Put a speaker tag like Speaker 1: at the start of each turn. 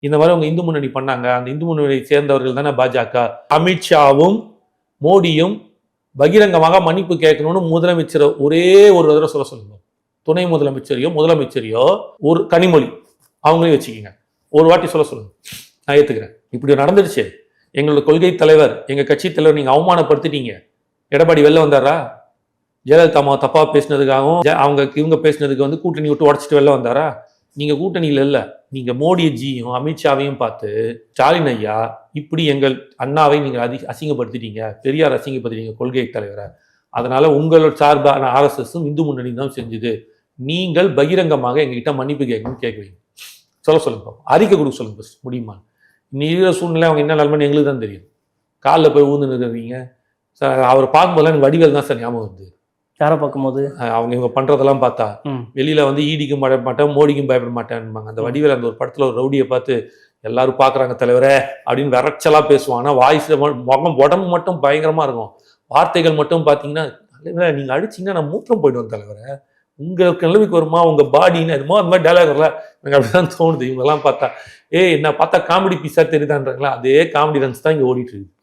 Speaker 1: இந்த மாதிரி அவங்க இந்து முன்னணி பண்ணாங்க. அந்த இந்து முன்னணியை சேர்ந்தவர்கள் தானே பாஜக. அமித்ஷாவும் மோடியும் பகிரங்கமாக மன்னிப்பு கேட்கணும்னு முதலமைச்சரை ஒரே ஒரு தடவை சொல்லுங்க. துணை முதலமைச்சரையோ முதலமைச்சரையோ ஒரு கனிமொழி அவங்களையும் வச்சுக்கிங்க, ஒரு வாட்டி சொல்லுங்க, நான் ஏத்துக்கிறேன். இப்படி நடந்துடுச்சு, எங்களோட கொள்கை தலைவர், எங்க கட்சி தலைவர் நீங்க அவமானப்படுத்திட்டீங்க. எடப்பாடி வெளில வந்தாரா? ஜெயலலிதா அம்மா தப்பா பேசினதுக்காகவும் இவங்க பேசினதுக்கு கூட்டணி விட்டு உடச்சிட்டு வெளில வந்தாரா? நீங்க கூட்டணியில இல்ல, நீங்க மோடிஜியும் அமித்ஷாவையும் பார்த்து ஸ்டாலின் ஐயா இப்படி எங்கள் அண்ணாவை நீங்க அசிங்கப்படுத்திட்டீங்க, பெரியார் அசிங்கப்படுத்திட்டீங்க கொள்கை தலைவரை, அதனால உங்களோட சார்பான ஆர்எஸ்எஸும் இந்து முன்னணி தான் செஞ்சுது, நீங்கள் பகிரங்கமாக எங்ககிட்ட மன்னிப்பு கேட்கணும்னு கேட்குறீங்க. சொல்லுங்க, அறிக்கை கொடுக்க சொல்லுங்க, முடியுமா? நீர சூழ்நிலை அவங்க என்ன நிலைமைன்னு எங்களுக்கு தான் தெரியும். காலில் போய் ஊந்து நிற்கிறீங்க சார். அவர் பார்க்கும்போதெல்லாம் எனக்கு வடிவேல் தான் சார் ஞாபகம் வருது.
Speaker 2: யாரை பார்க்கும்போது?
Speaker 1: அவங்க இவங்க பண்றதெல்லாம் பார்த்தா வெளியில ஈடிக்கும் பயப்பட மாட்டேன், மோடிக்கும் பயப்பட மாட்டேன்பாங்க. அந்த வடிவேல் அந்த ஒரு படத்துல ஒரு ரவுடியை பார்த்து எல்லாரும் பாக்குறாங்க தலைவரே அப்படின்னு விரச்சலா பேசுவான். ஆனா வாய்ஸ் உடம்பு மட்டும் பயங்கரமா இருக்கும். வார்த்தைகள் மட்டும் பாத்தீங்கன்னா, நீங்க அடிச்சீங்கன்னா நான் மூத்திரம் போயிடுவேன் தலைவரை, உங்களுக்கு நிலைமைக்கு வருமா உங்க பாடின்னு அதுமோ அந்த மாதிரி டைலாக் வரல. எனக்கு அப்படிதான் தோணுது. இவங்க எல்லாம் பார்த்தா என்ன பார்த்தா காமெடி பீஸா தெரியுதான்றாங்களா, அதே காமெடி ரன்ஸ் தான் இங்க ஓடிட்டு இருக்கு.